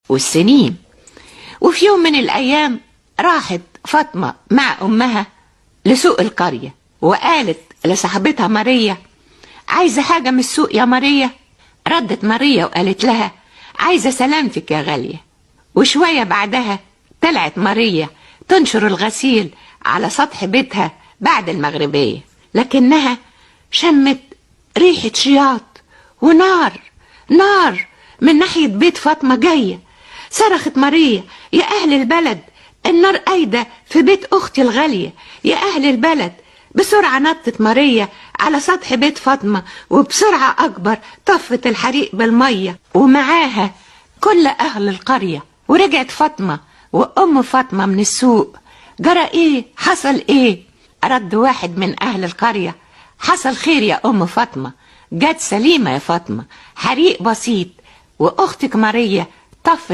والسنين. وفي يوم من الأيام راحت فاطمة مع أمها لسوق القرية، وقالت لصاحبتها ماريا: عايزة حاجة من السوق يا ماريا؟ ردت ماريا وقالت لها: عايزة سلامتك يا غالية. وشوية بعدها طلعت ماريا تنشر الغسيل على سطح بيتها بعد المغربية، لكنها شمت ريحة شياط ونار، نار من ناحية بيت فاطمة جاية. صرخت ماريا: يا أهل البلد، النار قايدة في بيت أختي الغالية، يا أهل البلد. بسرعة نطت ماريا على سطح بيت فاطمة، وبسرعة أكبر طفت الحريق بالمية ومعاها كل أهل القرية. ورجعت فاطمة وأم فاطمة من السوق. جرى إيه؟ حصل إيه؟ رد واحد من أهل القرية: حصل خير يا أم فاطمة، جت سليمة يا فاطمة، حريق بسيط، وأختك ماريا طفت